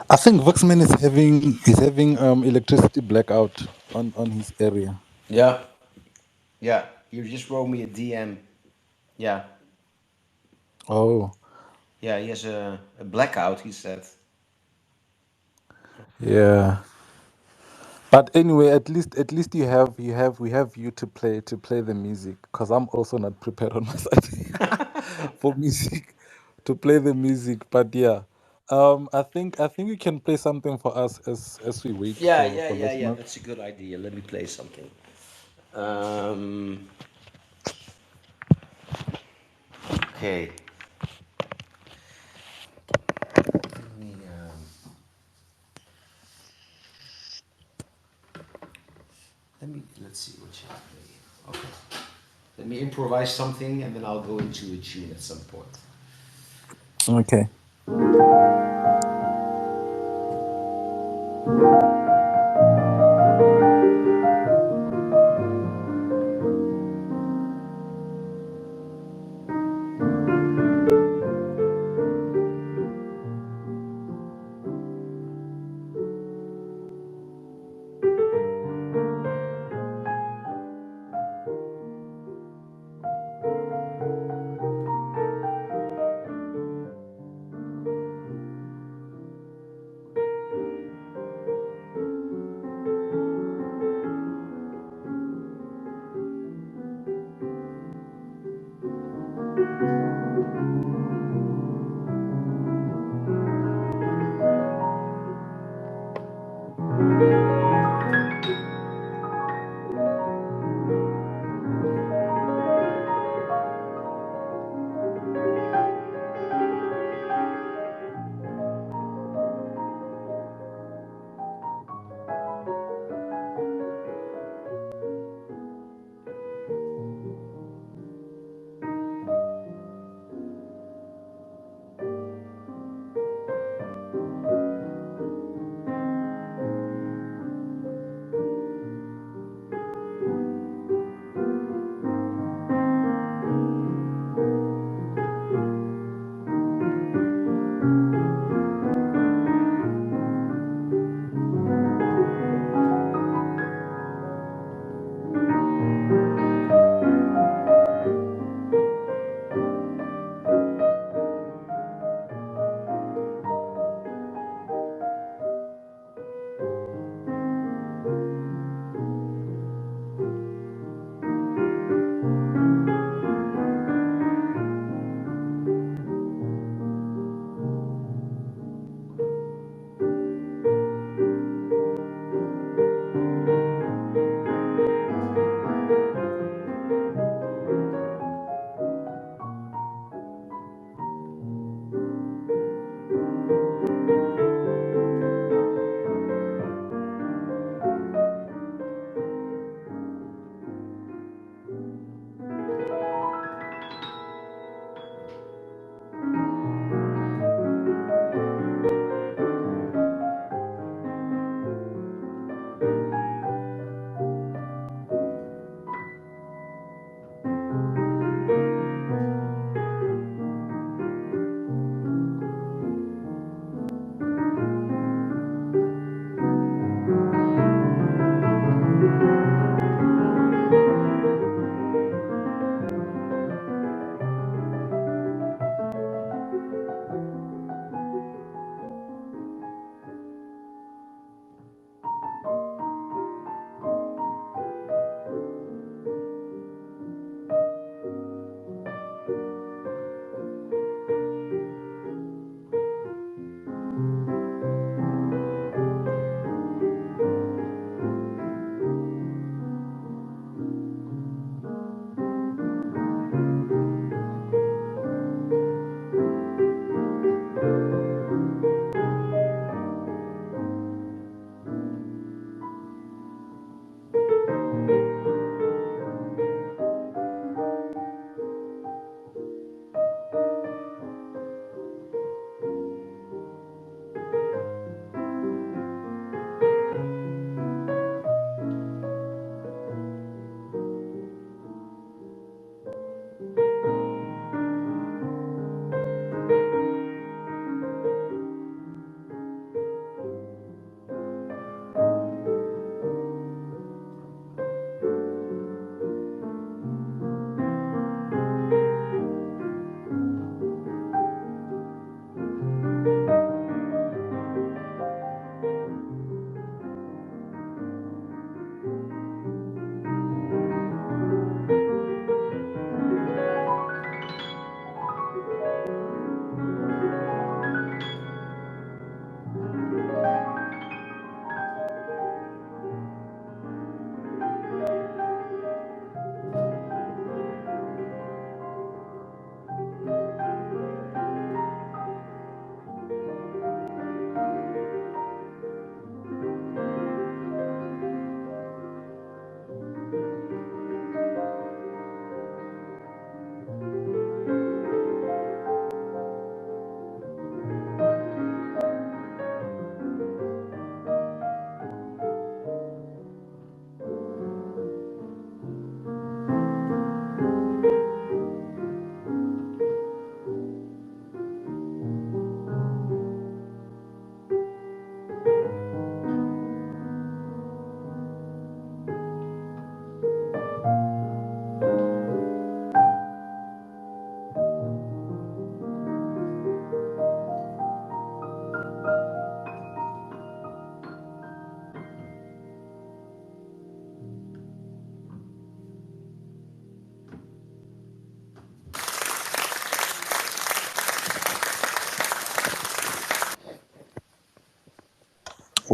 I think Vokzman is having electricity blackout on his area. Yeah, yeah. You just wrote me a DM. Yeah, Oh, yeah. He has a blackout. He said. yeah. But anyway, at least we have you to play the music because I'm also not prepared on my side for music to play the music. But yeah, I think you can play something for us as we wait Yeah, for yeah, for yeah, yeah. listeners. That's a good idea. Let me play something. Um, okay. Let me, let's see what you play. Okay. Let me improvise something and then I'll go into a tune at some point. Okay.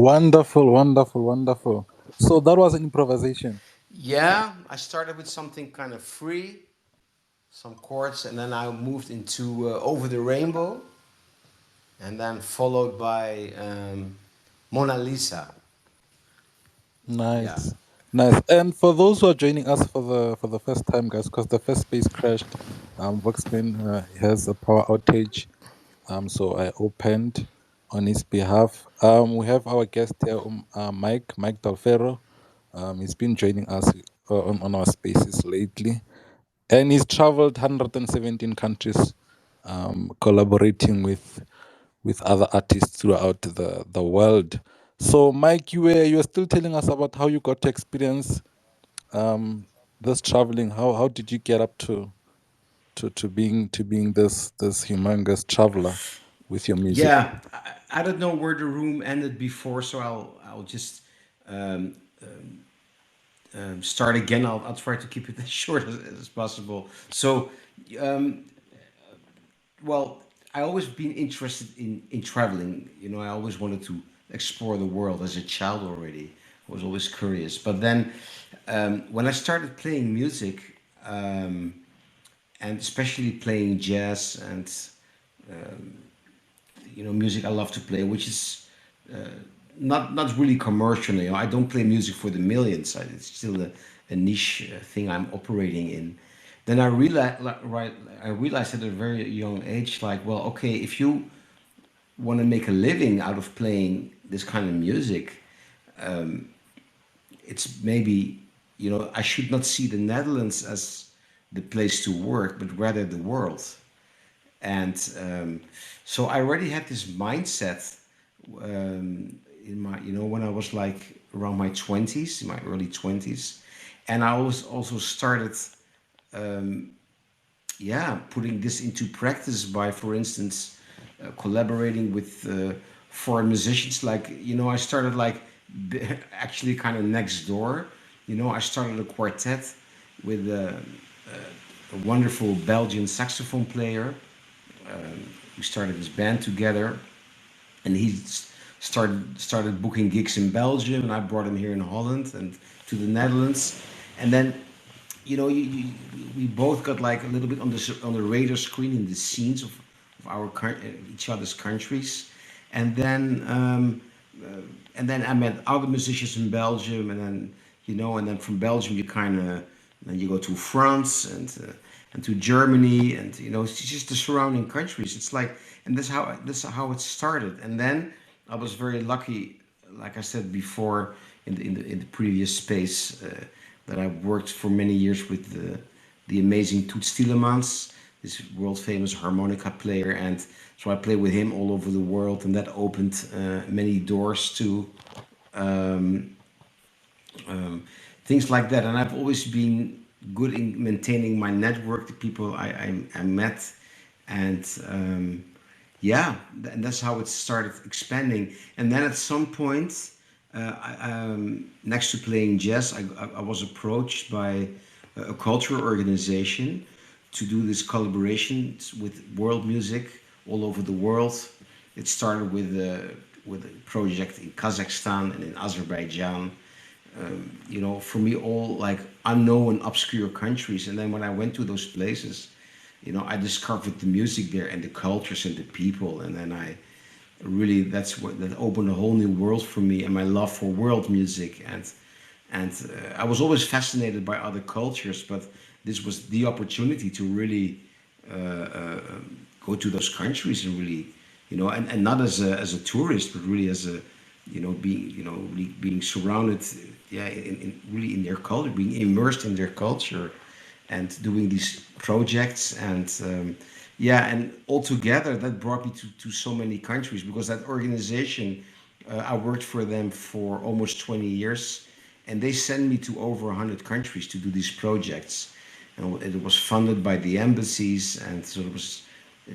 Wonderful, wonderful, wonderful. So that was an improvisation. Yeah, I started with something kind of free, some chords, and then I moved into Over the Rainbow, and then followed by Mona Lisa. Yeah. Nice, nice. And for those who are joining us for the first time, guys, because the first space crashed, Vokzman has a power outage. So I opened on his behalf. We have our guest here, Mike Del Ferro. He's been joining us on our spaces lately, and he's traveled 117 countries, collaborating with other artists throughout the world. So, Mike, you were still telling us about how you got to experience this traveling. How did you get up to being this humongous traveler with your music? Yeah, I don't know where the room ended before, so I'll just um, start again. I'll try to keep it as short as possible. So, um, well, I always been interested in traveling. You know, I always wanted to explore the world as a child already. I was always curious. But then, when I started playing music, and especially playing jazz and music I love to play, which is not really commercial. You know, I don't play music for the millions. It's still a niche thing I'm operating in. Then I realized at a very young age, like, well, okay, if you want to make a living out of playing this kind of music, it's maybe, I should not see the Netherlands as the place to work, but rather the world. And so I already had this mindset in my, when I was like around my 20s, in my early 20s. And I was also started, yeah, putting this into practice by, for instance, collaborating with foreign musicians. Like, I started like actually kind of next door. I started a quartet with a wonderful Belgian saxophone player. We started this band together, and he started booking gigs in Belgium, and I brought him here in Holland and to the Netherlands, and then we both got like a little bit on the radar screen in the scenes of our each other's countries, and then I met other musicians in Belgium, and then and then from Belgium you kind of then you go to France and to Germany, and it's just the surrounding countries. It's like, and this is how it started. And then I was very lucky, like I said before in the previous space, that I worked for many years with the amazing Toots Thielemans, this world famous harmonica player, and so I played with him all over the world, and that opened many doors to um, things like that. And I've always been good in maintaining my network, the people I met, and yeah, and that's how it started expanding. And then at some point, next to playing jazz, I was approached by a cultural organization to do this collaboration with world music all over the world. It started with a project in Kazakhstan and in Azerbaijan, for me, all like unknown, obscure countries. And then when I went to those places, I discovered the music there and the cultures and the people. And then I really, that opened a whole new world for me and my love for world music. And I was always fascinated by other cultures, but this was the opportunity to really go to those countries and really, and not as a tourist, but really as a, really being surrounded, yeah, really in their culture, being immersed in their culture, and doing these projects, and yeah, and altogether that brought me to so many countries, because that organization, I worked for them for almost 20 years, and they sent me to over 100 countries to do these projects, and it was funded by the embassies, and so it was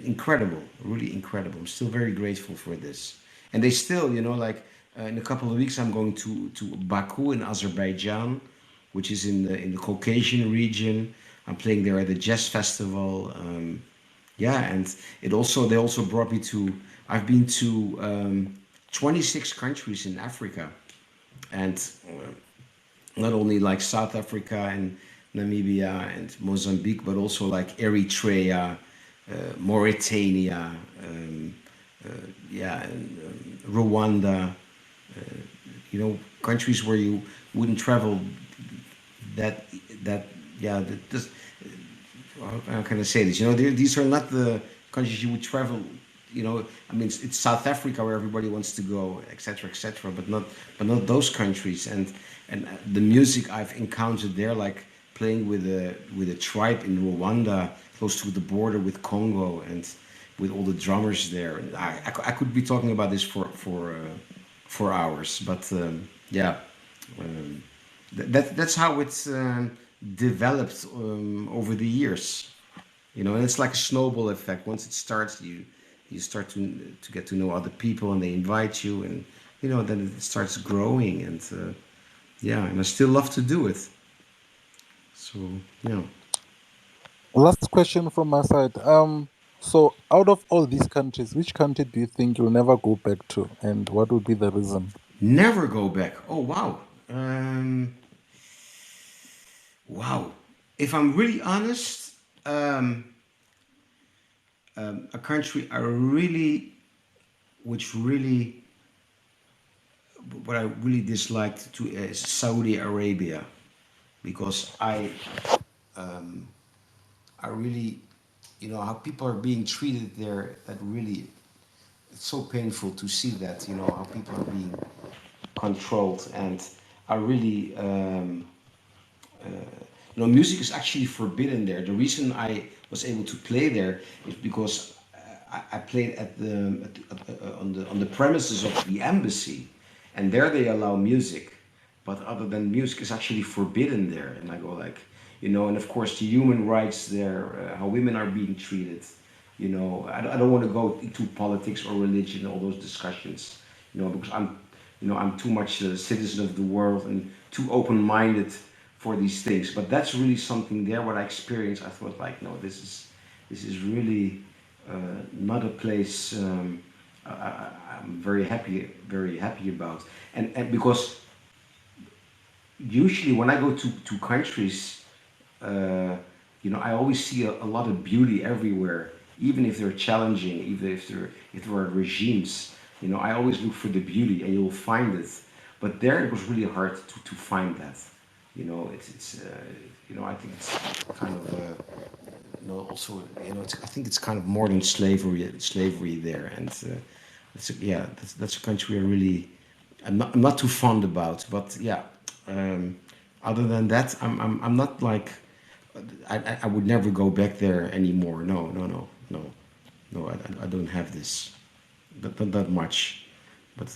incredible, really incredible. I'm still very grateful for this, and they still, like in a couple of weeks, I'm going to Baku in Azerbaijan, which is in the Caucasian region. I'm playing there at the jazz festival. Yeah, and they also brought me to. I've been to 26 countries in Africa, and not only like South Africa and Namibia and Mozambique, but also like Eritrea, Mauritania, yeah, and Rwanda. Countries where you wouldn't travel that that yeah that this how can I say this? These are not the countries you would travel. I mean, it's South Africa where everybody wants to go, etc., etc. But not those countries. And the music I've encountered there, like playing with a tribe in Rwanda, close to the border with Congo, and with all the drummers there. And I could be talking about this for hours, but yeah. Um, that's how it's developed over the years, and it's like a snowball effect. Once it starts, you start to get to know other people, and they invite you, and then it starts growing, and yeah, and I still love to do it. So yeah. Last question from my side. So out of all these countries, which country do you think you'll never go back to, and what would be the reason? Never go back. Oh wow. Um, wow. If I'm really honest, um, a country I really, which really what I really disliked to is Saudi Arabia, because I really, how people are being treated there. That really, it's so painful to see that, how people are being controlled. And I really, music is actually forbidden there. The reason I was able to play there is because I played on the premises of the embassy, and there they allow music, but other than music is actually forbidden there. And I go like, and of course the human rights there, how women are being treated. I don't want to go into politics or religion, all those discussions. Because I'm too much a citizen of the world and too open-minded for these things. But that's really something there. What I experienced, I thought like, no, this is really not a place I'm very happy about. And because usually when I go to countries, I always see a lot of beauty everywhere, even if they're challenging, even if there are regimes. I always look for the beauty, and you'll find it. But there, it was really hard to find that. I think it's kind of also I think it's kind of more than slavery there, and yeah, that's a country I'm not too fond about. But yeah, um, other than that, I'm not like I would never go back there anymore. No, no, no, no, no. I don't have this that much. But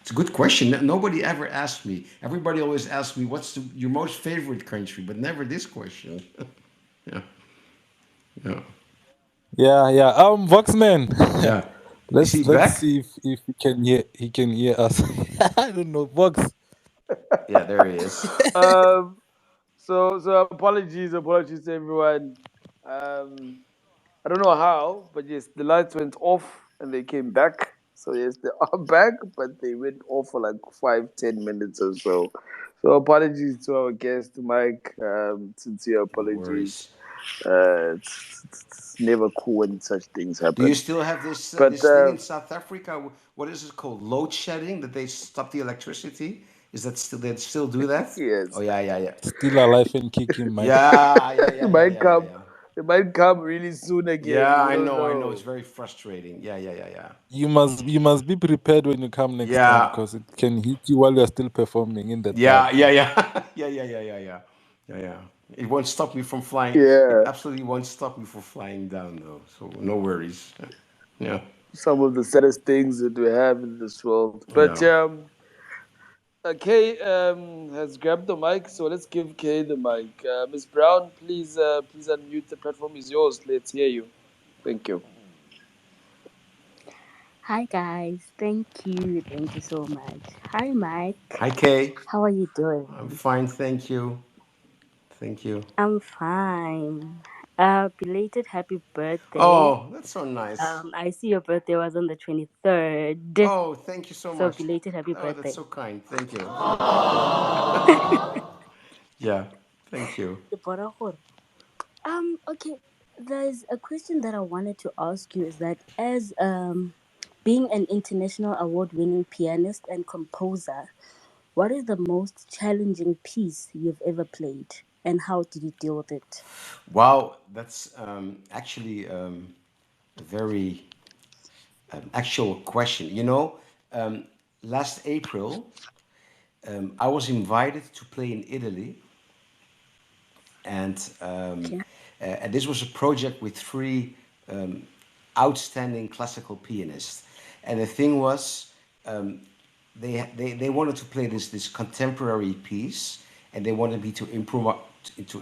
it's a good question. Nobody ever asked me. Everybody always asks me, "What's your most favorite country?" But never this question. Yeah, yeah, Yeah, yeah. Voxman. yeah. Is he Let's back? see if he can hear us. I don't know, Vox. Yeah, there he is. Um, so apologies to everyone. Um, I don't know how, but yes, the lights went off and they came back. So yes, they are back, but they went off for like 5-10 minutes or so. So apologies to our guest, Mike. Sincere No apologies. worries. It's never cool when such things Do you happen. still have this But this thing in South Africa? What is it called? Load shedding? That they stop the electricity? Is that still they still do that? Oh yes, yeah, yeah, yeah, Still alive and kicking, Mike. yeah, yeah, it yeah, yeah, might yeah, yeah, come. yeah. It might come really soon again. Yeah, We I don't know, I know. It's know. very frustrating. Yeah, yeah, yeah, yeah. You must be prepared when you come next time Yeah, because it can hit you while you're still performing in that yeah, dark. yeah, yeah, yeah, yeah, yeah, yeah, yeah, yeah, yeah. It won't stop me from flying. It Yeah, absolutely won't stop me from flying down, though. So no worries. Yeah, some of the saddest things that we have in this world. But yeah. Kay has grabbed the mic, so let's give Kay the mic. Miss Brown, please unmute. The platform is yours. Let's hear you. Thank you. Hi guys, thank you so much. Hi Mike, Hi, Kay. how are you I'm doing? fine, thank you. Thank you. I'm fine. Belated happy birthday. Oh, that's so nice. I see your birthday was on the 23rd. Oh, thank you so So much. belated happy Oh, that's birthday. so kind. Thank you. Yeah, thank you. Deborah Gore. Okay. There's a question that I wanted to ask you is that as being an international award-winning pianist and composer, what is the most challenging piece you've ever played, and how did you deal with it? Wow, that's actually a very actual question. Last April, I was invited to play in Italy, and Okay. this was a project with three outstanding classical pianists. And the thing was, they wanted to play this contemporary piece, and they wanted me to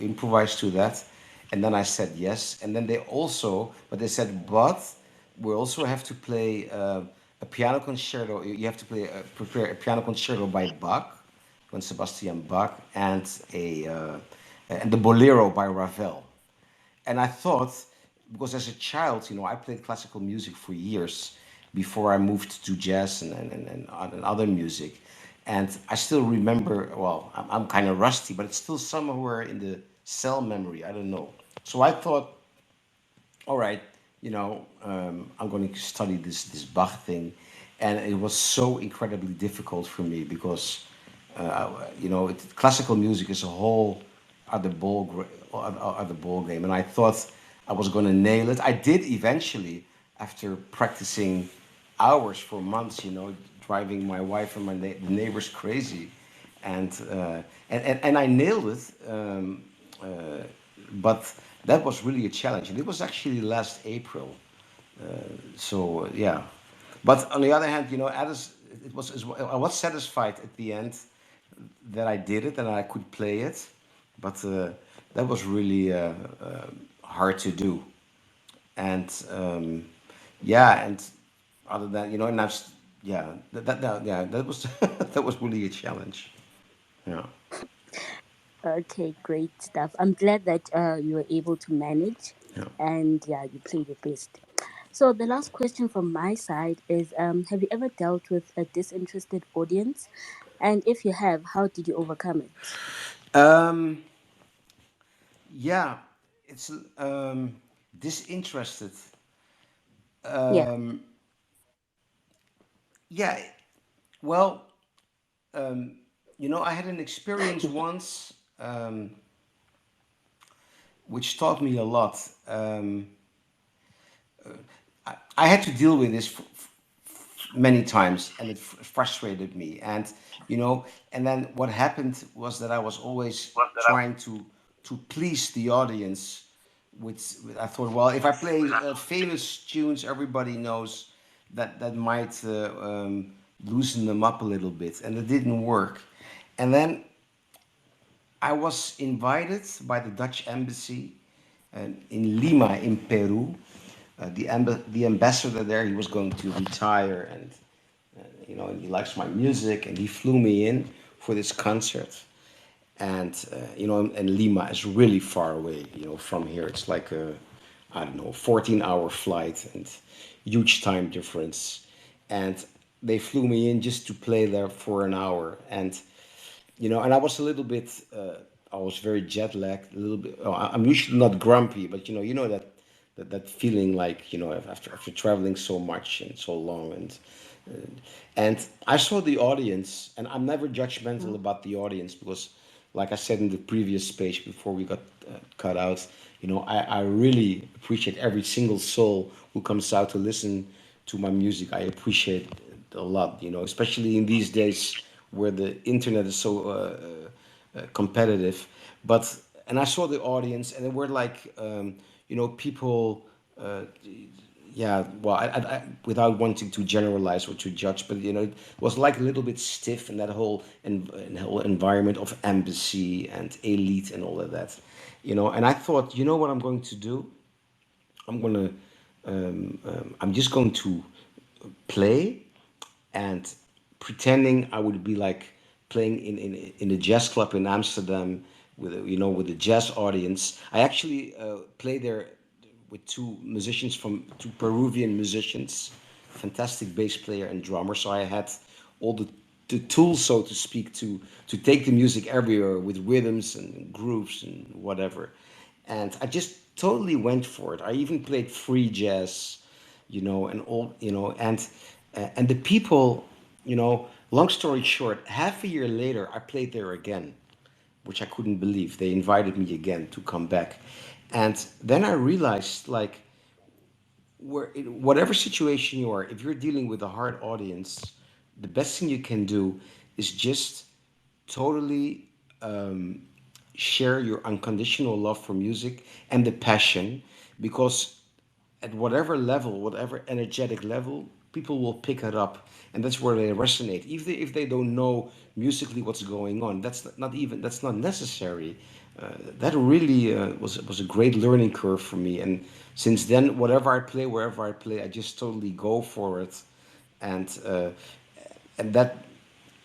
improvise to that. And then I said yes. And then but they said, but we also have to play a piano concerto. You have to prepare a piano concerto by Bach, Johann Sebastian Bach, and the Bolero by Ravel. And I thought, because as a child, I played classical music for years before I moved to jazz and other music. And I still remember, well, I'm kind of rusty, but it's still somewhere in the cell memory. I don't know. So I thought, all right, I'm going to study this Bach thing, and it was so incredibly difficult for me because, classical music is a whole other ball game, and I thought I was going to nail it. I did eventually, after practicing hours for months, driving my wife and the neighbors crazy, and I nailed it. But that was really a challenge, and it was actually last April. So yeah, but on the other hand, I was satisfied at the end that I did it and I could play it, but that was really hard to do. And yeah, and other than and yeah, that was that was really a challenge. Yeah, Okay, great stuff. I'm glad that you were able to manage, yeah. and yeah, you played your best. So the last question from my side is, have you ever dealt with a disinterested audience? And if you have, how did you overcome it? Um, yeah, it's disinterested. Yeah. Um, yeah, well, I had an experience once which taught me a lot. I had to deal with this many times, and it frustrated me. And then what happened was that I was always trying to please the audience. I thought, well, if I play famous tunes, everybody knows that might loosen them up a little bit, and it didn't work. And then I was invited by the Dutch embassy in Lima, in Peru. The ambassador there, he was going to retire, and he likes my music, and he flew me in for this concert. And and Lima is really far away, from here. It's like a, I don't know, 14-hour flight and huge time difference. And they flew me in just to play there for an hour. And I was a little bit, I was very jet lagged, a little bit. Oh, I'm usually not grumpy, but that feeling like after traveling so much and so long, and I saw the audience, and I'm never judgmental Mm. about the audience because, like I said in the previous page before we got cut out, I really appreciate every single soul who comes out to listen to my music. I appreciate it a lot, especially in these days where the internet is so competitive. And I saw the audience, and they were like, people. Yeah, well, without wanting to generalize or to judge, but it was like a little bit stiff in that whole environment of embassy and elite and all of that, And I thought, what I'm going to do? I'm gonna, I'm just going to play and pretending I would be like playing in a jazz club in Amsterdam with with the jazz audience. I actually played there with two Peruvian musicians, fantastic bass player and drummer. So I had all the tools, so to speak, to take the music everywhere with rhythms and grooves and whatever. And I just totally went for it. I even played free jazz, and all, and the people, long story short, half a year later, I played there again, which I couldn't believe. They invited me again to come back. And then I realized, like, whatever situation you are, if you're dealing with a hard audience, the best thing you can do is just totally share your unconditional love for music and the passion, because at whatever level, whatever energetic level, people will pick it up, and that's where they resonate. If they don't know musically what's going on, that's not necessary. That really was a great learning curve for me, and since then, whatever I play, wherever I play, I just totally go for it, and that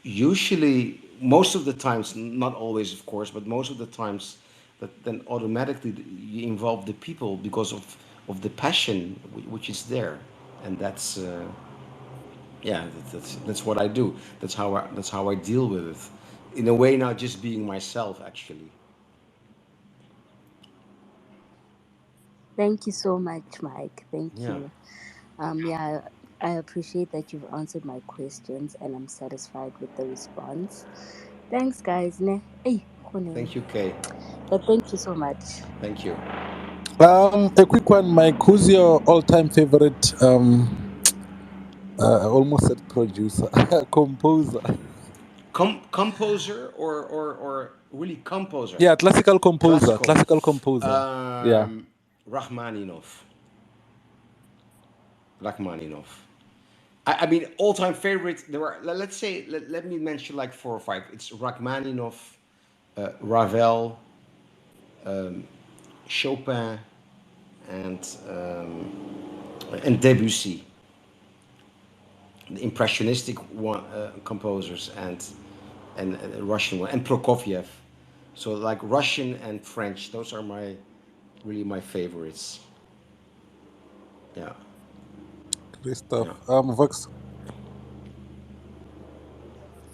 usually, most of the times, not always of course, but most of the times, that then automatically you involve the people because of the passion which is there. And that's yeah, that's what I do. That's how I deal with it, in a way, now just being myself, actually. Thank you so much, Mike. Thank Yeah. you. Yeah, I appreciate that you've answered my questions and I'm satisfied with the response. Thanks, guys. Ne? Hey, Thank you, Kay. but thank you so much. Thank you. A quick one, Mike. Who's your all-time favorite? I almost said producer, composer. Composer, or really composer? Yeah, classical composer. Classical. Classical composer. Yeah. um Rachmaninov. Rachmaninov. I mean, all-time favorite. There were. Let's say. Let me mention like four or five. It's Rachmaninoff, Ravel, Chopin, and Debussy, the impressionistic composers, and Russian one, and Prokofiev. So like Russian and French. Those are my favorites. Yeah. Great Yeah. stuff. Vox.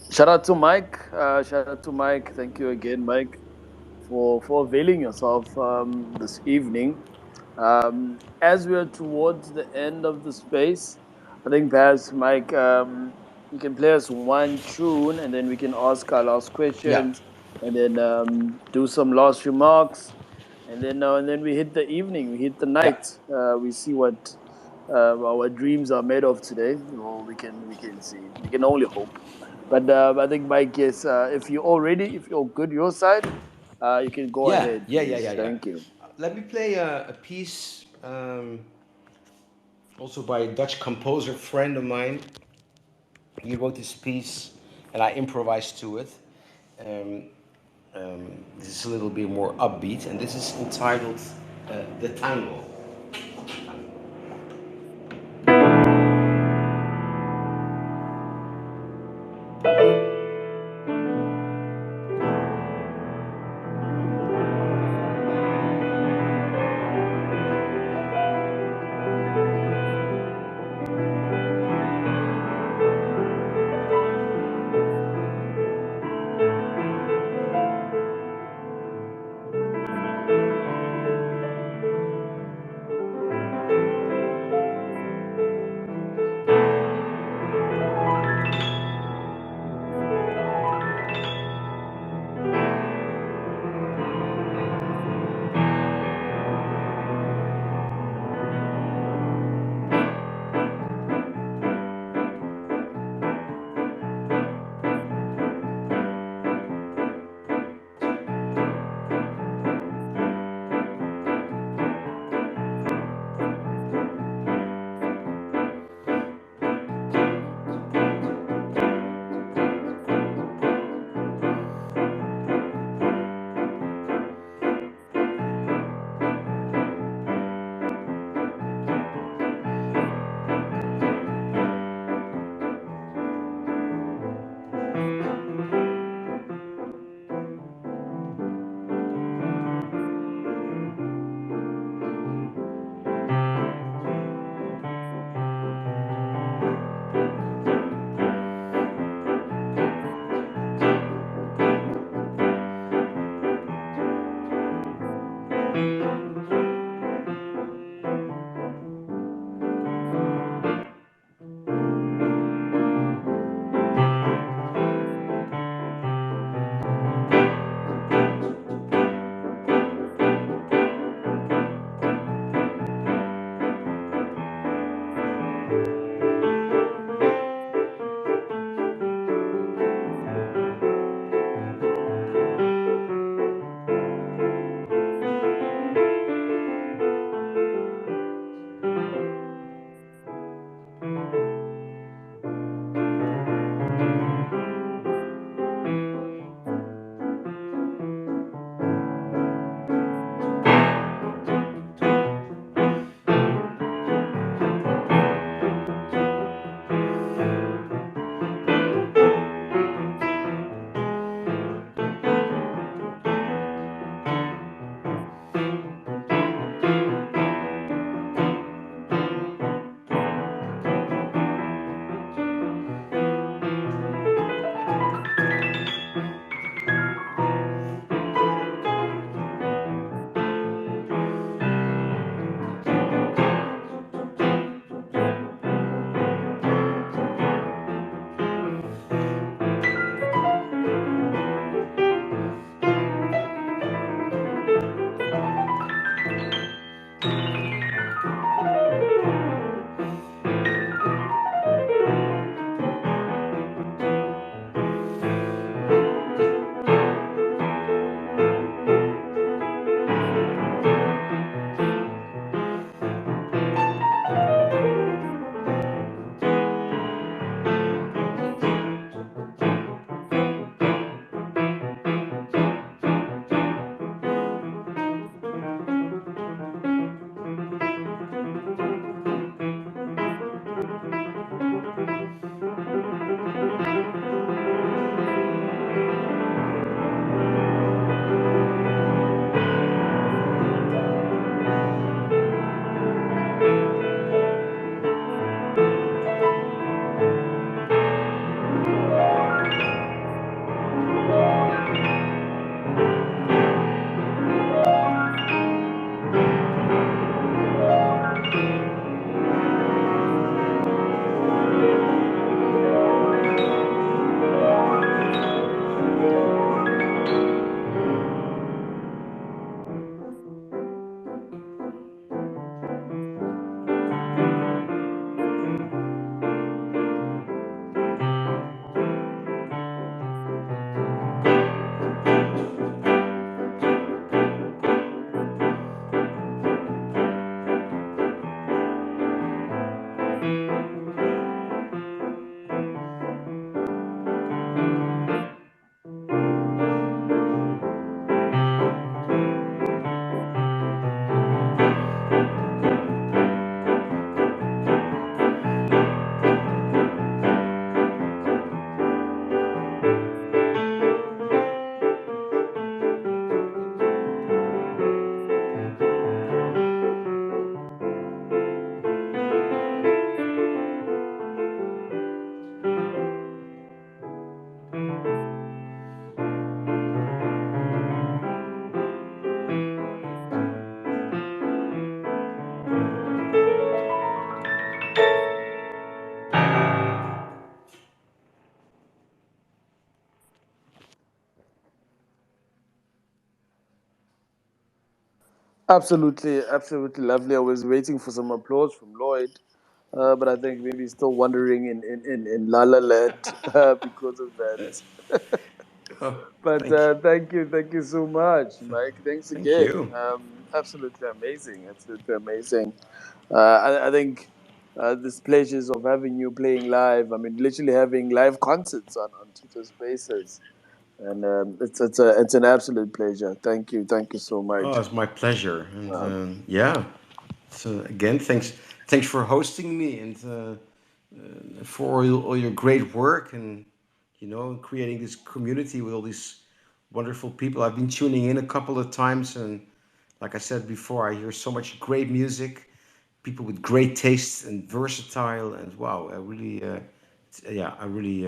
Shout out to Mike. Shout out to Mike. Thank you again, Mike, for availing yourself this evening. As we are towards the end of the space, I think perhaps Mike, you can play us one tune, and then we can ask our last Yeah. questions, and then do some last remarks, and then we hit the evening, we hit the Yeah. night. We see what our dreams are made of today. Or we can see. We can only hope. But I think Mike, yes, if you're all ready, if you're good your side, you can go Yeah. ahead, Yeah. Yeah. please. Yeah. Yeah. Thank you. Let me play a piece, also by a Dutch composer friend of mine. He wrote this piece, and I improvised to it. Um, this is a little bit more upbeat, and this is entitled "The Tango." Absolutely, absolutely lovely. I was waiting for some applause from Lloyd, but I think maybe he's still wandering in La La Land because of That's, that. oh, But thank you so much, Mike. Thanks thank again. you. Absolutely amazing. Absolutely amazing. I think this pleasures of having you playing live. I mean, literally having live concerts on Twitter Spaces, and it's an absolute pleasure. Thank you so Oh, much. it's my pleasure, and Um, yeah. So again, thanks for hosting me, and for all your great work, and creating this community with all these wonderful people. I've been tuning in a couple of times, and like I said before, I hear so much great music, people with great tastes and versatile, and wow, I really, yeah, I really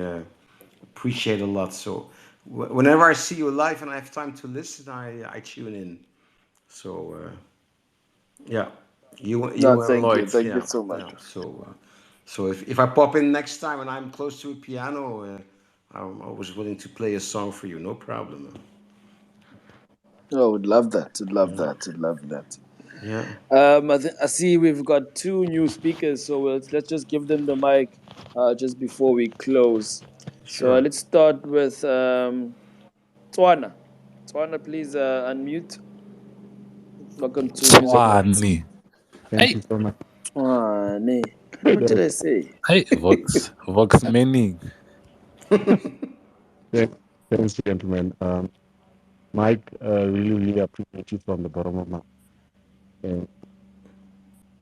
appreciate a lot. So whenever I see you live and I have time to listen, I tune in. So yeah, no, you and thank you. Lloyd, Thank you yeah, so yeah. much. So if I pop in next time and I'm close to a piano, I'm always willing to play a song for you, no problem. Oh, would love that. Would love that. Would love that. Yeah, I see we've got two new speakers, so let's just give them the mic just before we close. So sure. let's start with Twana. Twana, please unmute. Welcome to Music Hacks. Swani. Thank Hey, you so much. Twane. Hey What did there. I say? hey, Voxmening. Thanks, thanks, gentlemen. Mike, really, really appreciate you from the bottom of my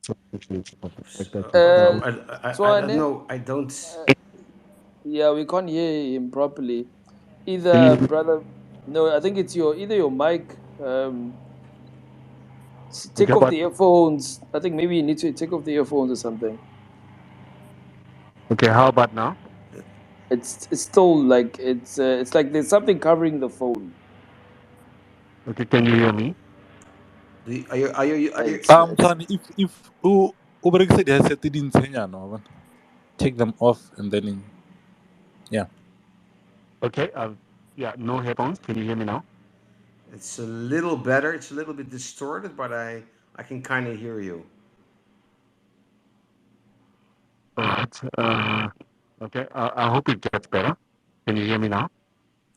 so appreciate you for the fact that you So Um, I don't Twane, know. I don't. uh, yeah, we can't hear him properly. can you Either hear me? brother, no, I think it's your mic. Okay, Take off but the earphones. I think maybe you need to take off the earphones or something. okay, how about now? It's still like it's like there's something covering the phone. Okay, can you hear me? Are you? It's Tony, if Uber said has set it in Kenya, no, take them off and then yeah. Okay, yeah, no headphones. Can you hear me now? It's a little better. It's a little bit distorted, but I can kind of hear you. All right. Okay, I hope it gets better. Can you hear me now?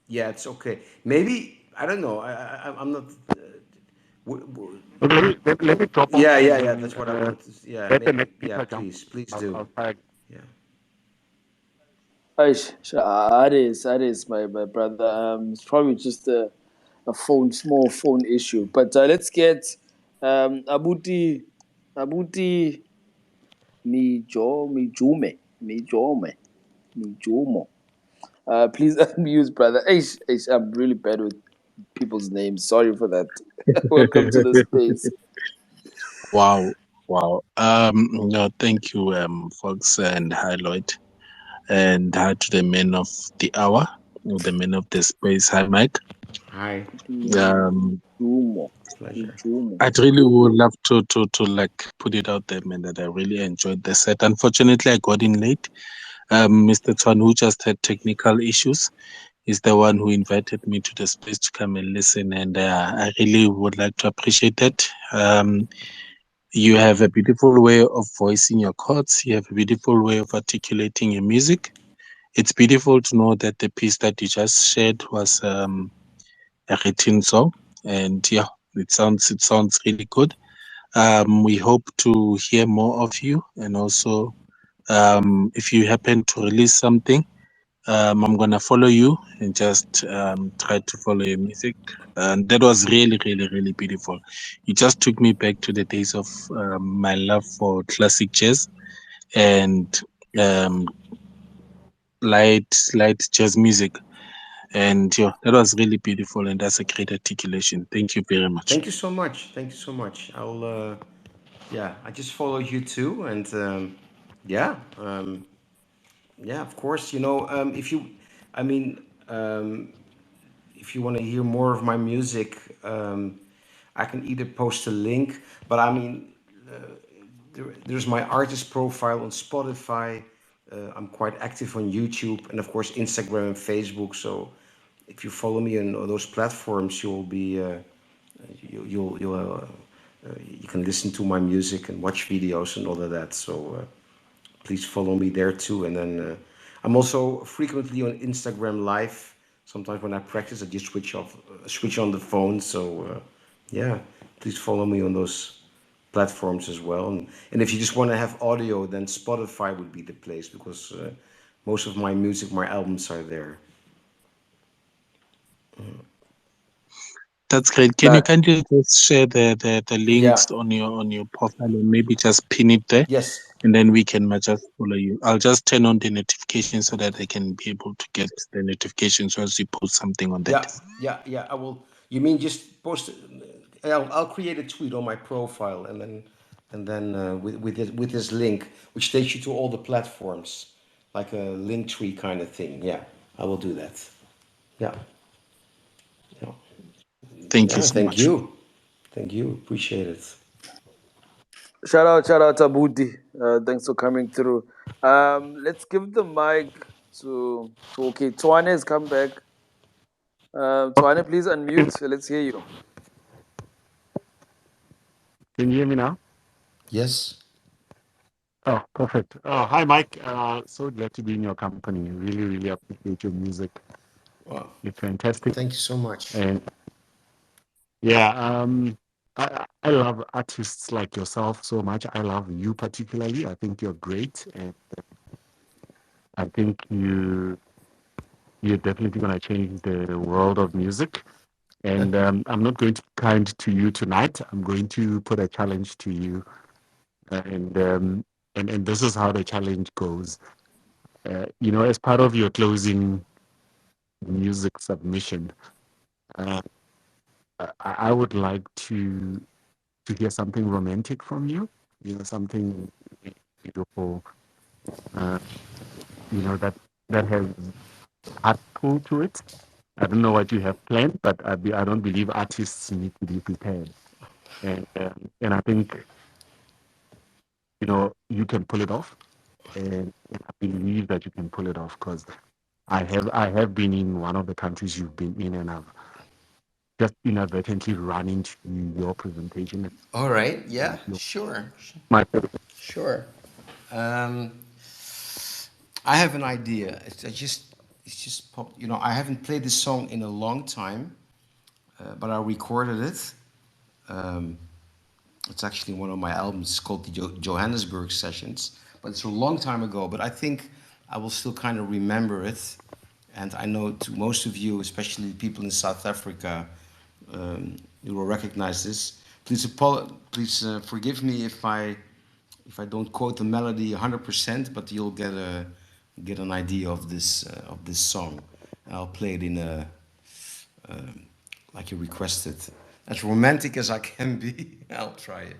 Yeah, it's okay. Maybe I don't know. I'm not. Okay, let me drop off and Yeah. then That's what I wanted to. Yeah, let the next yeah. speaker jump. Please do. I'll try. Yeah. Aish, that is my brother. It's probably just a small phone issue. But let's get Abuti Mijomo. Please unmute, brother. Aish, I'm really bad with people's names. Sorry for that. Welcome to the space. Wow, wow. No, thank you, Fox, and hi, Lloyd, and hi to the men of the hour, the men of the space. Hi, Mike. Hi. Um, Mijomo. Pleasure. Mijomo. I'd really would love to like put it out there, man, that I really enjoyed the set. Unfortunately, I got in late. Mr. Twan, who just had technical issues, is the one who invited me to the space to come and listen, and I really would like to appreciate that. You have a beautiful way of voicing your chords. You have a beautiful way of articulating your music. It's beautiful to know that the piece that you just shared was a written song, and yeah, it sounds really good. We hope to hear more of you, and also if you happen to release something, I'm gonna follow you and just try to follow your music. And that was really, really, really beautiful. You just took me back to the days of my love for classic jazz and um, light jazz music. And yeah, that was really beautiful, and that's a great articulation. Thank you very much. Thank you so much. Thank you so much. I'll. Yeah, I just followed you too, and yeah, yeah. Of course, if you, I mean, if you want to hear more of my music, I can either post a link, but I mean, there's my artist profile on Spotify. I'm quite active on YouTube and of course Instagram and Facebook. So if you follow me on those platforms, you'll be you'll you can listen to my music and watch videos and all of that. So please follow me there too. And then I'm also frequently on Instagram Live. Sometimes when I practice, I just switch on the phone. So yeah, please follow me on those platforms as well. And if you just want to have audio, then Spotify would be the place because most of my music, my albums are there. That's great. Can you That kindly just share the Yeah. links on your profile and maybe just pin it there, Yes. and then we can just follow you. I'll just turn on the notifications so that I can be able to get the notifications once you post something on that. Yeah. Yeah. Yeah. I will. You mean just post? I'll create a tweet on my profile and then with this link, which takes you to all the platforms, like a link tree kind of thing. Yeah, I will do that. Yeah. Yeah. Thank you Yeah. so Thank much. you. Thank you. Appreciate it. shout out Abuti. Thanks for coming through. Let's give the mic to okay. Twane has come back. Twane, please unmute. Let's hear you. Can you hear me now? Yes. Oh, perfect. Hi, Mike. So glad to be in your company. Really, really appreciate your music. Well, It's fantastic. thank you so much. And yeah, I love artists like yourself so much. I love you particularly. I think you're great, and I think you're definitely going to change the world of music. And I'm not going to be kind to you tonight. I'm going to put a challenge to you, and and this is how the challenge goes. As part of your closing music submission, uh, I would like to hear something romantic from you. Something beautiful. Uh, that has heart pull to it. I don't know what you have planned, but I don't believe artists need to be prepared. And I think you can pull it off, and I believe that you can pull it off because I have been in one of the countries you've been in, and I've just inadvertently run into your presentation. All right. Yeah. And you're Sure. my favorite. Sure. Um, I have an idea. It's just pop. I haven't played this song in a long time, but I recorded it. Um, it's actually one of my albums. It's called the Johannesburg Sessions, but it's a long time ago. But I think I will still kind of remember it, and I know to most of you, especially people in South Africa, you will recognize this. Please forgive me if I don't quote the melody 100%, but you'll get an idea of this song. I'll play it in a like you requested, as romantic as I can be. I'll try it.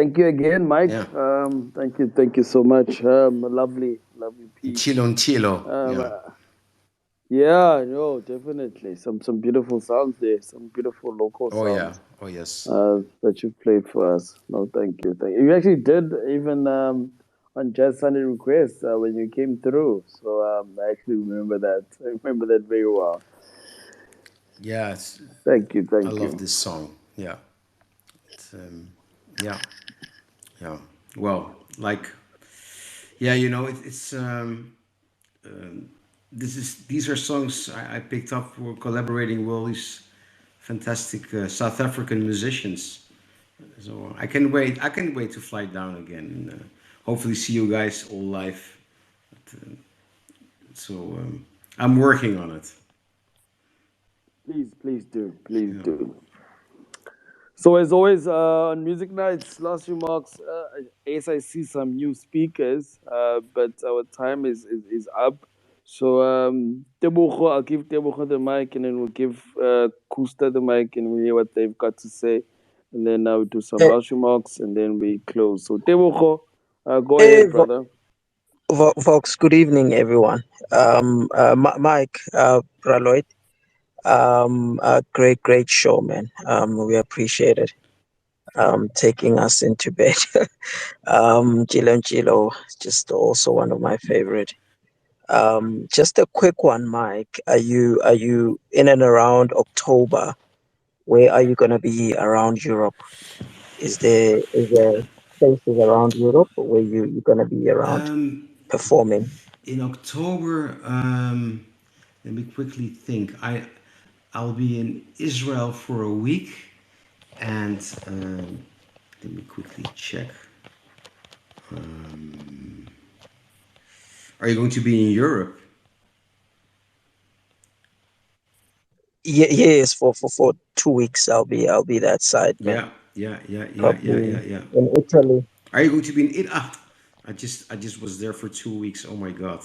Thank you again, Mike. Yeah. Thank you so much. Lovely piece. Chilo. Yeah, no, definitely. Some beautiful sounds there. Some beautiful local Oh yeah. sounds. Oh yes. That you've played for us. No, thank you. You actually did even on Jazz Sunday Request when you came through. So I actually remember that. I remember that very well. Yeah. Thank you. I Thank love you. this song. Yeah. It's, yeah. Yeah. Well, like, yeah, it's these are songs I picked up for collaborating with all these fantastic South African musicians. So I can wait. I can wait to fly down again. And, hopefully, see you guys all live. But, so I'm working on it. Please do. Please Yeah. do. So as always, on music nights, last remarks. Yes, I see some new speakers, but our time is up. So Tebogo, I'll give Tebogo the mic, and then we'll give Kusta the mic, and we'll hear what they've got to say, and then we'll do some Hey, last remarks, and then we close. So Tebogo, go hey, ahead, brother. Vox, good evening, everyone. Mike, Lloyd, great show, man. We appreciate it. Taking us into bed. Gilo and Gilo, just also one of my favorite. Just a quick one, Mike. Are you in and around October? Where are you gonna be around Europe? Is there places around Europe where you're gonna be around Um, performing? in October, let me quickly think. I'll be in Israel for a week, and let me quickly check. Um, are you going to be in Europe? Yes, for 2 weeks I'll be that side, man. Probably Yeah. in Italy. Are you going to be in it? I just was there for 2 weeks. Oh my god.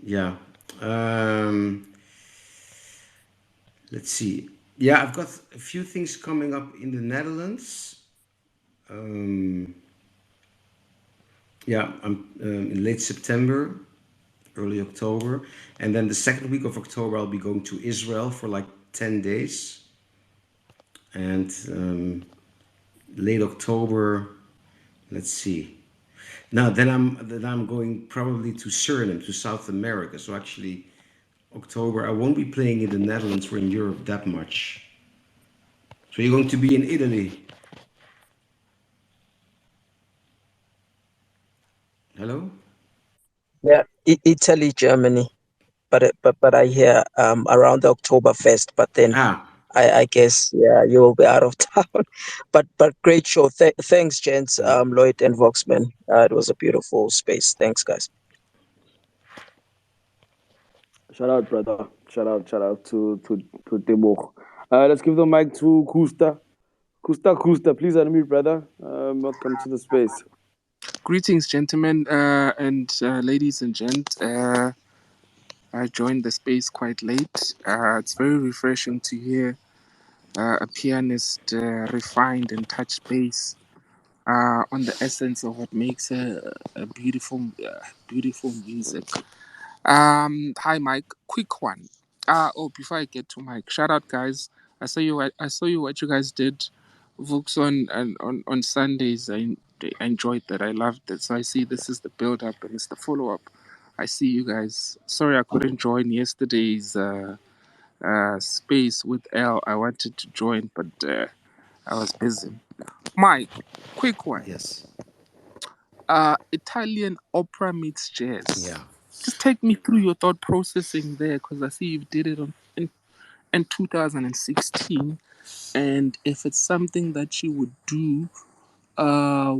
Yeah. Um, let's see. Yeah, I've got a few things coming up in the Netherlands. Um, yeah, I'm in late September, early October, and then the second week of October I'll be going to Israel for like 10 days, and late October. Let's see. Now then I'm going probably to Suriname, to South America. So actually, October I won't be playing in the Netherlands or in Europe that much. So you're going to be in Italy. Hello? Yeah, Italy, Germany. But I hear around the Oktoberfest, but then Ah, I guess yeah you will be out of town. But great show. Thanks, gents. yeah. Lloyd and Voxman. It was a beautiful space. Thanks, guys. Shout out, brother. Shout out to Tebogo. Let's give the mic to Kusta. Kusta, please unmute, brother. Welcome to the space. Greetings, gentlemen and ladies and gent. I joined the space quite late. It's very refreshing to hear a pianist refined and touch base on the essence of what makes a beautiful music. Hi, Mike. Quick one. Before I get to Mike, shout out, guys. I saw you what you guys did, Vokzman and on Sundays. I enjoyed that. I loved it. So I see this is the build up and it's the follow up. I see you guys. Sorry I couldn't join yesterday's space with L. I wanted to join, but I was busy. Mike, quick one. Yes. Italian opera meets jazz. Yeah. Just take me through your thought processing there, because I see you did it in 2016, and if it's something that you would do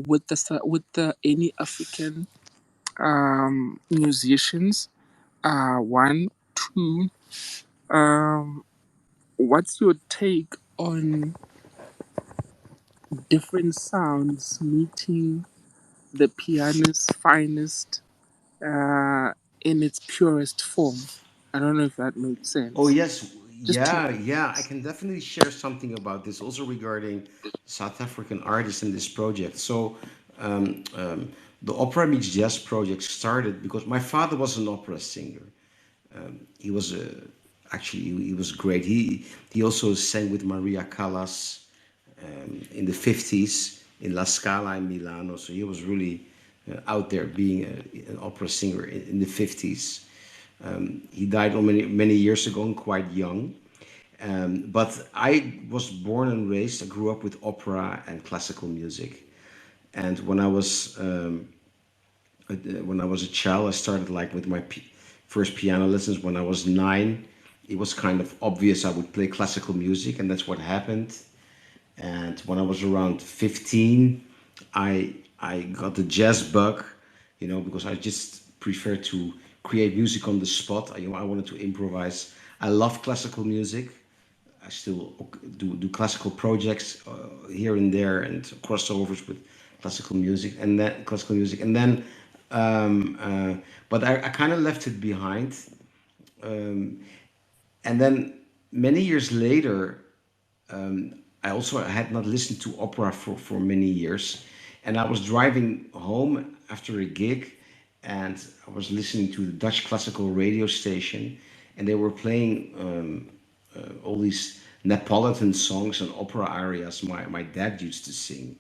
with the any African musicians. One, two. What's your take on different sounds meeting the pianist's finest in its purest form? I don't know if that makes Oh sense. yes, Just to Yeah, I can definitely share something about this also regarding South African artists in this project. So, um, um, the Opera Meets Jazz project started because my father was an opera singer. He was actually he was great. He also sang with Maria Callas in the 50s in La Scala in Milano. So he was really out there being an opera singer in the 50s. He died many years ago and quite young. But I was born and raised, I grew up with opera and classical music. And when I was a child, I started like with my first piano lessons when I was 9. It was kind of obvious I would play classical music, and that's what happened. And when I was around 15, I got the jazz bug, because I just prefer to create music on the spot. I wanted to improvise. I love classical music. I still do classical projects here and there and crossovers with classical music, and then, but I kind of left it behind. Um, and then many years later, I also had not listened to opera for many years. And I was driving home after a gig and I was listening to the Dutch classical radio station and they were playing all these Neapolitan songs and opera arias my dad used to sing.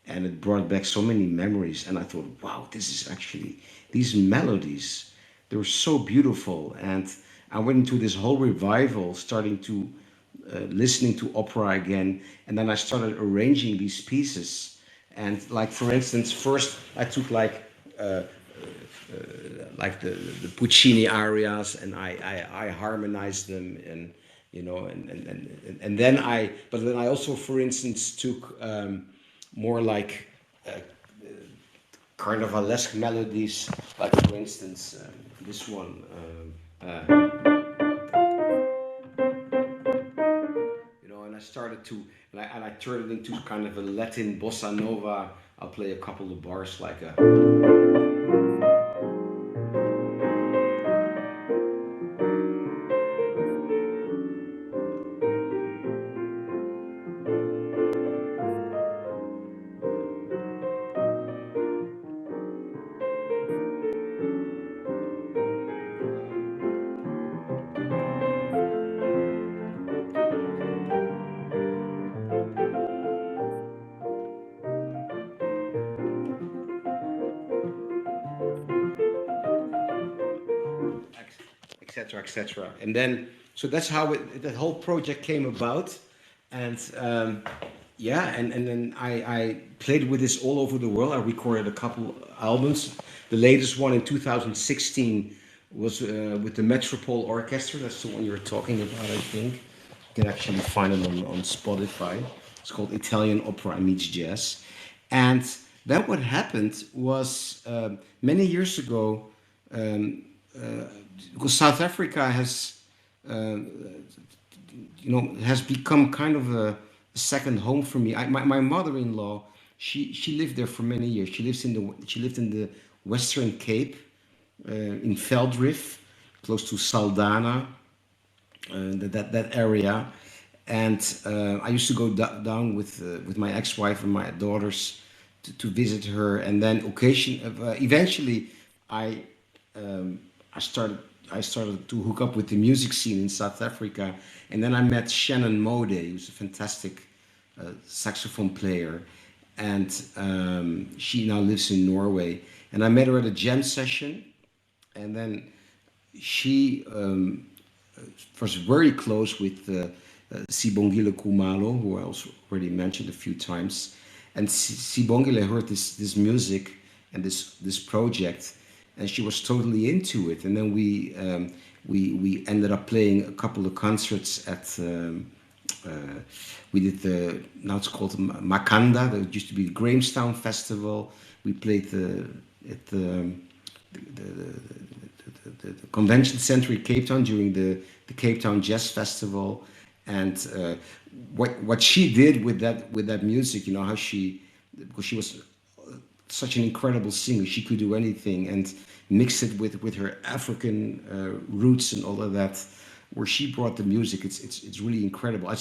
And it brought back so many memories. And I thought, wow, this is actually, these melodies, they were so beautiful. And I went into this whole revival, starting to listening to opera again, and then I started arranging these pieces. And like for instance, first I took like the Puccini arias, and I harmonized them, and and then but then I also, for instance, took more like carnivalesque melodies, like for instance this one. And I started to, and I turned it into kind of a Latin bossa nova. I'll play a couple of bars like a. Etc. etc. And then, so that's how that whole project came about, and yeah, and then I played with this all over the world. I recorded a couple albums. The latest one in 2016 was with the Metropole Orchestra. That's the one you were talking about, I think. You can actually find it on Spotify. It's called Italian Opera Meets Jazz. And then what happened was many years ago, because South Africa has, has become kind of a second home for me. My mother-in-law, she lived there for many years. She lived in the Western Cape, in Veldrift, close to Saldanha, that area. And I used to go down with my ex-wife and my daughters to visit her. And then eventually, I um, I started to hook up with the music scene in South Africa, and then I met Shannon Mode, who's a fantastic saxophone player, and she now lives in Norway. And I met her at a jam session, and then she was very close with Sibongile Kumalo, who I also already mentioned a few times. And Sibongile heard this music and this project, and she was totally into it. And then we ended up playing a couple of concerts at. We did now it's called Makanda. That used to be the Grahamstown Festival. We played at the convention center in Cape Town during the Cape Town Jazz Festival. And what she did with that music, how because she was such an incredible singer, she could do anything, and mix it with her African roots and all of that. where she brought the music. It's really incredible. I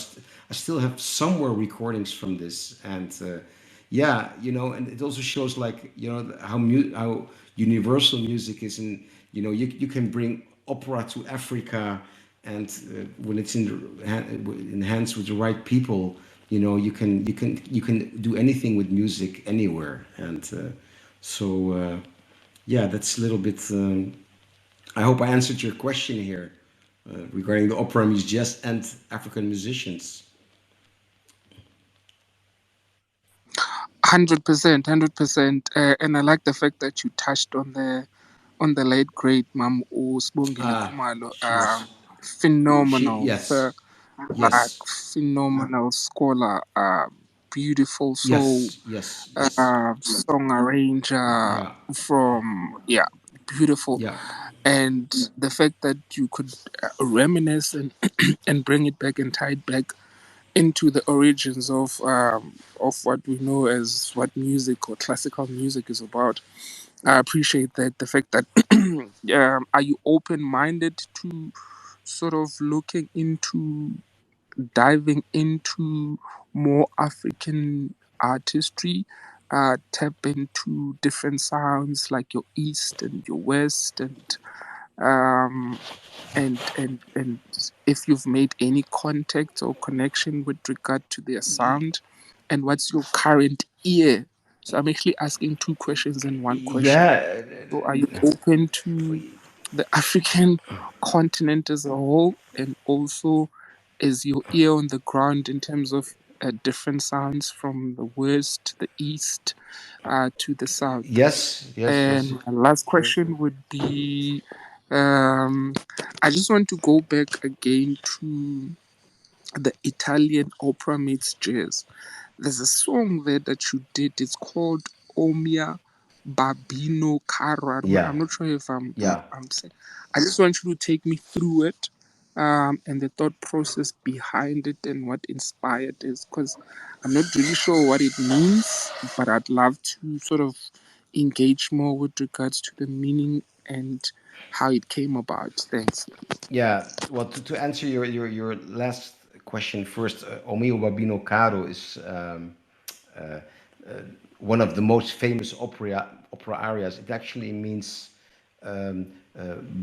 still have somewhere recordings from this, and yeah, you know, and it also shows like, you know, how universal music is, and you know, you can bring opera to Africa, and when it's in hands with the right people, you know, you can do anything with music anywhere, and yeah, that's a little bit. I hope I answered your question here regarding the opera meets jazz and African musicians. 100%, 100%. And I like the fact that you touched on the late great Mam Sibongile Ah, Khumalo. yes, Phenomenal, yes, like yes, phenomenal scholar, beautiful soul, yes, yes, yes, song arranger yeah, from beautiful. yeah, And the fact that you could reminisce and and bring it back and tie it back into the origins of what we know as what music or classical music is about. I appreciate that. The fact that are you open minded to sort of looking into diving into more African artistry, tap into different sounds like your East and your West, um, and if you've made any contact or connection with regard to their sound, and what's your current ear? So I'm actually asking two questions in one question. yeah, So are you open to the African continent as a whole, and also is your ear on the ground in terms of different sounds from the west, the east, to the south? yes, yes, yes. And my last question would be, um, I just want to go back again to the Italian opera meets jazz. There's a song there that you did. It's called Omia Babino Caro. Yeah, I'm not sure if yeah. I'm saying. I just want you to take me through it, and the thought process behind it and what inspired it. Because I'm not really sure what it means, but I'd love to sort of engage more with regards to the meaning and how it came about. Thanks. Yeah, well, to answer your last question first, O mio Babino Caro is one of the most famous opera arias. It actually means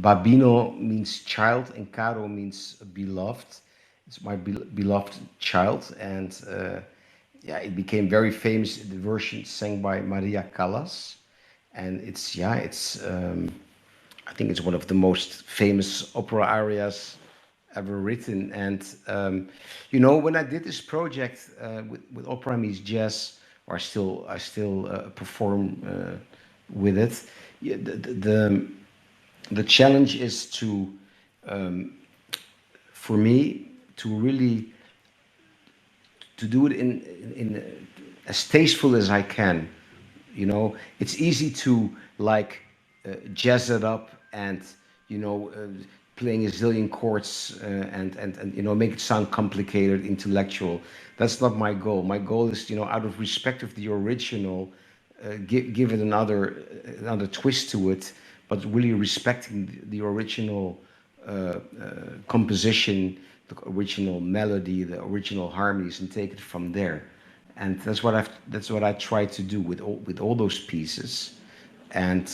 Babino means child, and Caro means beloved. It's my beloved child, and yeah, it became very famous. The version sang by Maria Callas, and it's I think it's one of the most famous opera arias ever written. And you know, when I did this project with Opera Meets Jazz, or I still perform with it. Yeah, the challenge is to for me to really to do it in as tasteful as I can. You know, it's easy to like jazz it up and you know playing a zillion chords and you know make it sound complicated, intellectual. That's not my goal. My goal is, you know, out of respect of the original, give it another twist to it, but really respecting the original composition, the original melody, the original harmonies, and take it from there. And that's what I try to do with all those pieces. And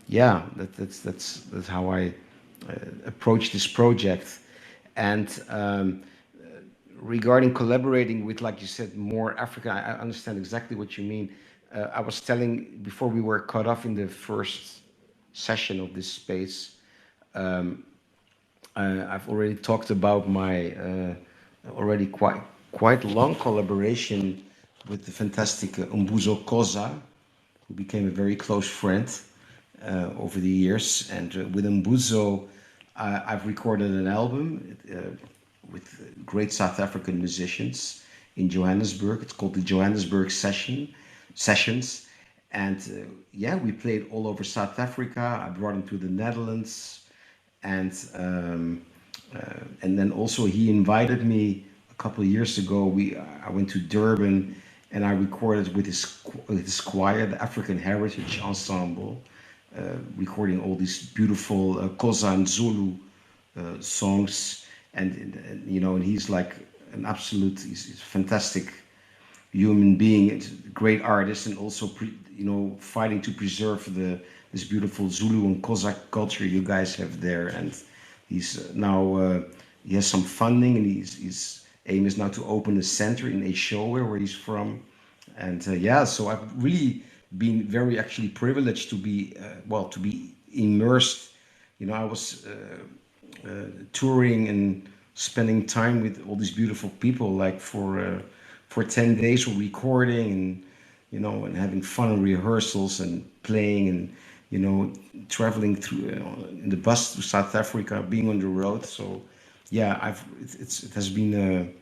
yeah, that's how I approach this project. And regarding collaborating with, like you said, more Africa, I understand exactly what you mean. I was telling before we were cut off in the first session of this space. I've already talked about my already quite long collaboration with the fantastic Umbuzo Koza, who became a very close friend over the years. And with Umbuzo, I've recorded an album with great South African musicians in Johannesburg. It's called the Johannesburg Sessions. And yeah, we played all over South Africa. I brought him to the Netherlands, and then also he invited me a couple of years ago. I went to Durban, and I recorded with his choir, the African Heritage Ensemble, recording all these beautiful Xhosa and Zulu songs, and you know, and he's like an absolute, he's a fantastic human being, it's a great artist, and also you know, fighting to preserve this beautiful Zulu and Cossack culture you guys have there. And he's now he has some funding, and his aim is now to open a center in Eshowe, where he's from. And yeah, so I've really been very actually privileged to be well, to be immersed. You know, I was touring and spending time with all these beautiful people, like for 10 days, we're recording, and you know, and having fun in rehearsals and playing, and you know, traveling through in the bus to South Africa, being on the road. So yeah, it has been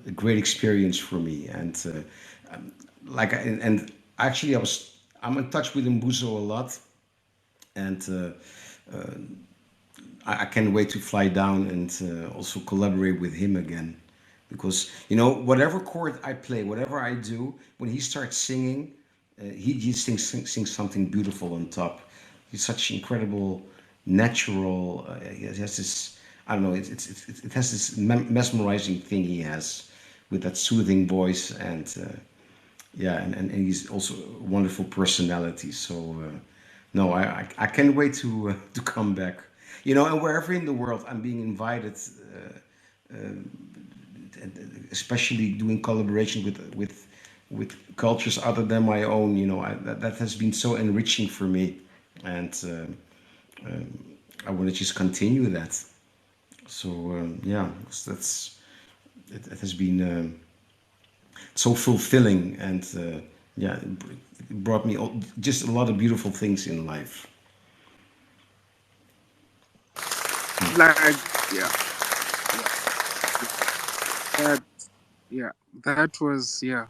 a great experience for me. And like and actually I'm in touch with Mbuso a lot. And I can't wait to fly down and also collaborate with him again, because you know, whatever chord I play, whatever I do, when he starts singing, he sings something beautiful on top. He's such incredible natural. He has this, I don't know. It has this mesmerizing thing he has with that soothing voice. And yeah, and he's also a wonderful personality. So no, I can't wait to come back. You know, and wherever in the world I'm being invited, especially doing collaboration with cultures other than my own. You know, that has been so enriching for me, and I want to just continue that. So yeah, that's it has been so fulfilling, and yeah, it brought me just a lot of beautiful things in life. Like, yeah, yeah, that, yeah, that was, yeah.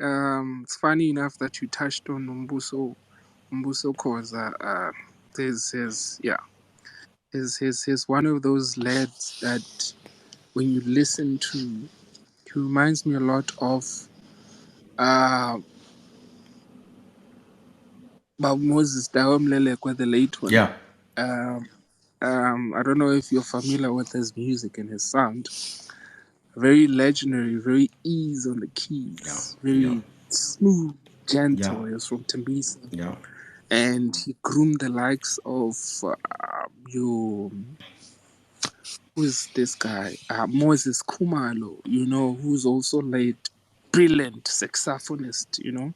It's funny enough that you touched on Mbuso Khoza. Yeah, he's one of those lads that when you listen to, he reminds me a lot of uh, Bob Moses Dawamlelekwa, the late one. Yeah, Um, I don't know if you're familiar with his music and his sound. Very legendary, very ease on the yeah, keys, yeah, very smooth, yeah, gentle. He was from Tembisa. yeah. And he groomed the likes of you. Who's this guy? Moses Kumalo, you know, who's also late, brilliant saxophonist, you know.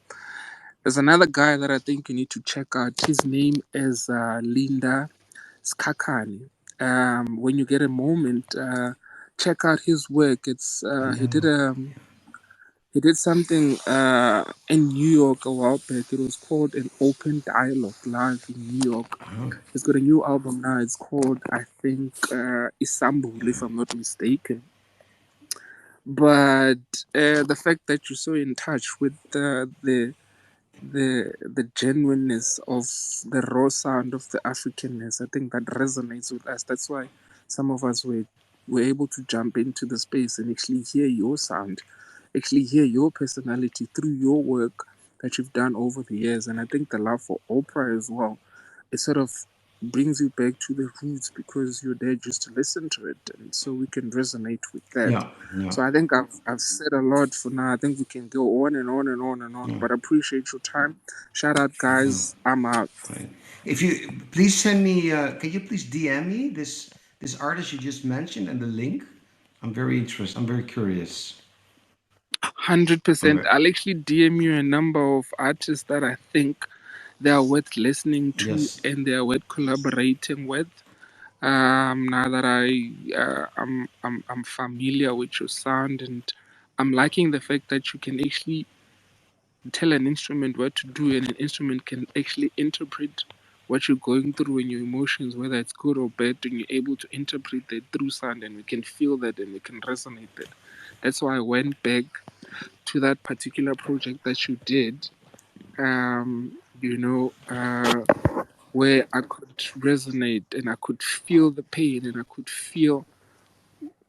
There's another guy that I think you need to check out. His name is Linda Skakani. When you get a moment, check out his work. It's he did something in New York a while back. It was called an Open Dialogue Live in New York. He's got a new album now. It's called, I think, Isambul, if I'm not mistaken. But the fact that you're so in touch with the genuineness of the raw sound of the Africanness, I think that resonates with us. That's why some of us were able to jump into the space and actually hear your sound, actually hear your personality through your work that you've done over the years. And I think the love for opera as well, it sort of brings you back to the roots because you're there just to listen to it, and so we can resonate with that. Yeah, yeah, So I think I've said a lot for now. I think we can go on and on and on and on, yeah. but I appreciate your time. Shout out, guys. I'm out. Fine. If you please send me, can you please DM me this artist you just mentioned and the link? I'm very interested. I'm very curious. 100%. Okay. I'll actually DM you a number of artists that I think they are worth listening to Yes. and they are worth collaborating with. Now that I'm familiar with your sound, and I'm liking the fact that you can actually tell an instrument what to do, and an instrument can actually interpret what you're going through and your emotions, whether it's good or bad, and you're able to interpret that through sound, and we can feel that and we can resonate that. That's why I went back to that particular project that you did, you know, where I could resonate and I could feel the pain and I could feel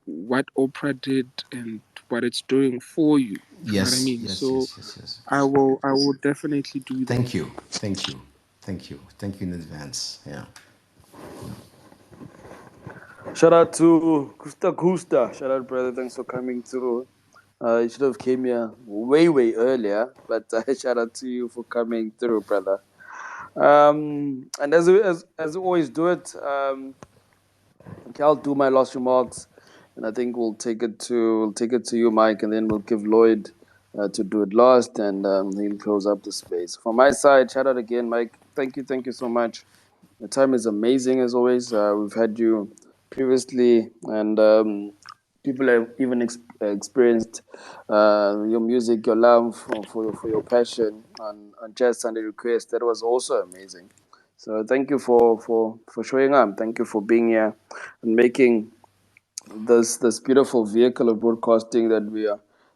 what opera did and what it's doing for you. You know what I Yes. mean? Yes. So Yes. Yes. Yes. I will definitely do that. Thank you. Thank you. Thank you. Thank you in advance. Yeah. Shout out to Gusta Gusta. Shout out, brother. Thanks for coming through. You should have came here way earlier, but shout out to you for coming through, brother. And as we always do it, okay, I'll do my last remarks, and I think we'll take it to you, Mike, and then we'll give Lloyd to do it last, and he'll close up the space. From my side, shout out again, Mike. Thank you so much. The time is amazing as always. We've had you previously, and people have even experienced your music, your love for your passion on Jazz Sunday Request. That was also amazing. So thank you for showing up. Thank you for being here and making this beautiful vehicle of broadcasting that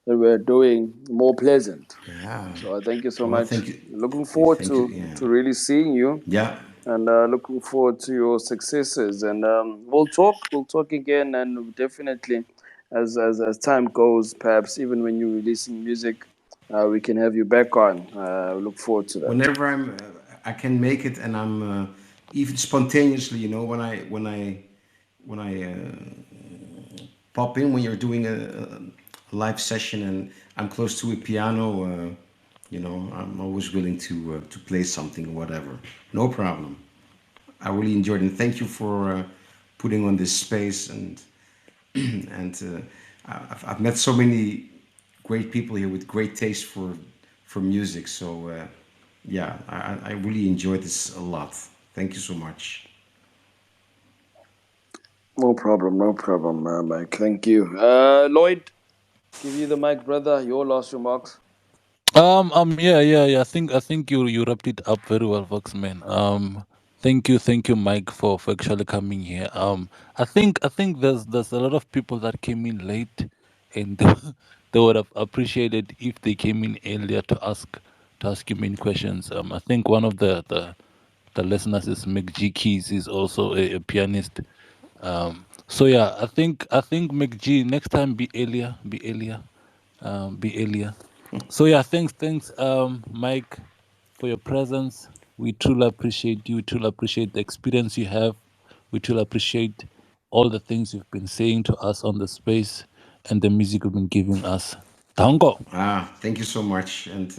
we're doing more pleasant. Yeah. So I thank you so Well, much. thank you. Looking forward Thank you. Yeah. to really seeing you, Yeah. and looking forward to your successes. And we'll talk again, and definitely as time goes, perhaps even when you're releasing music, we can have you back on. Look forward to that. Whenever I can make it, and I'm even spontaneously, when I pop in when you're doing a live session and I'm close to a piano, I'm always willing to play something or whatever. No problem. I really enjoyed it. And thank you for putting on this space, and I've met so many great people here with great taste for music. So yeah, I really enjoyed this a lot. Thank you so much. No problem, Mike. Thank you. Lloyd, give you the mic, brother. Your last remarks. Yeah. I think you wrapped it up very well, Vokzman. Thank you, Mike, for actually coming here. I think there's a lot of people that came in late, and they would have appreciated if they came in earlier to ask you many questions. I think one of the listeners is McG Keys, is also a pianist. So yeah, I think McG, next time be earlier. So yeah, thanks, Mike, for your presence. We truly appreciate you. We truly appreciate the experience you have. We truly appreciate all the things you've been saying to us on the space and the music you've been giving us. Tango. Thank you so much, and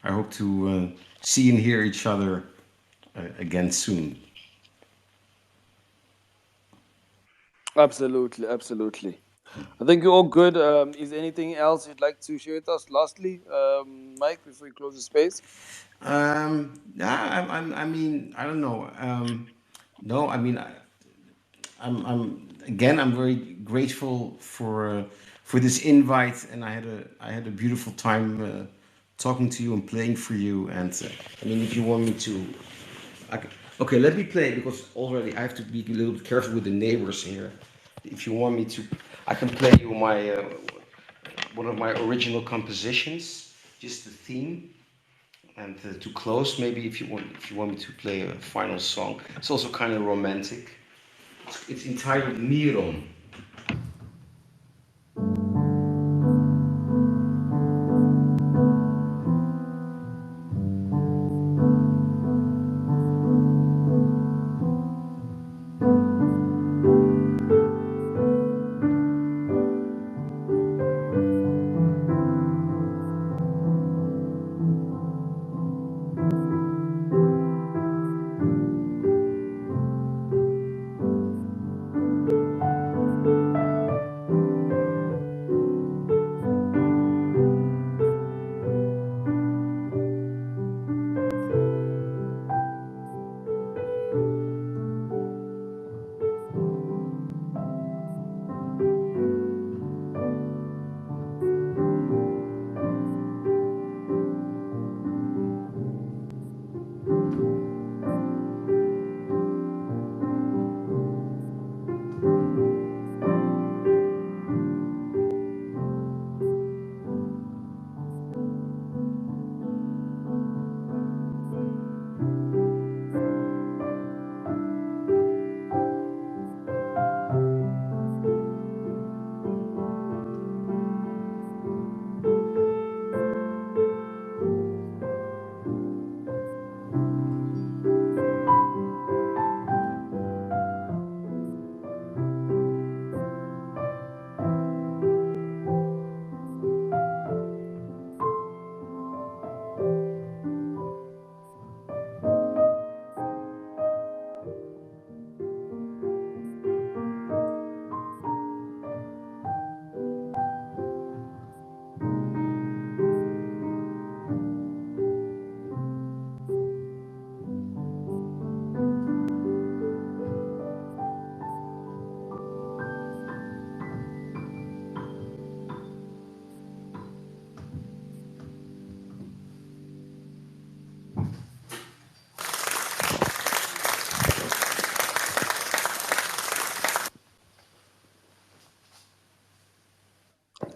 I hope to see and hear each other again soon. Absolutely. I think you're all good. Is anything else you'd like to share with us? Lastly, Mike, before we close the space. Yeah, I mean, I don't know. No, I mean, I'm very grateful for this invite, and I had a beautiful time talking to you and playing for you. And I mean, if you want me to, okay, let me play, because already I have to be a little bit careful with the neighbors here. If you want me to, I can play you my one of my original compositions, just the theme. And to close, maybe if you want me to play a final song, it's also kind of romantic. It's entitled Miron.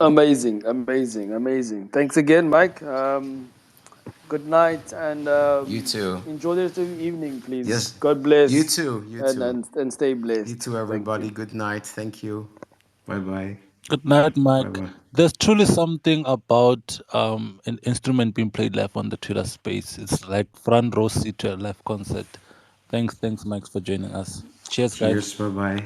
Amazing, amazing, amazing. Thanks again, Mike. Good night, and You too. enjoy the rest of the evening, please. Yes. God bless. You too. You and, too. and stay blessed. You too, Thank everybody. you. Good night. Thank you. Bye bye. Good night, Bye Mike. bye. There's truly something about an instrument being played live on the Twitter space. It's like front row seat to a live concert. Thanks, Mike, for joining us. Cheers, guys. Cheers. Bye bye.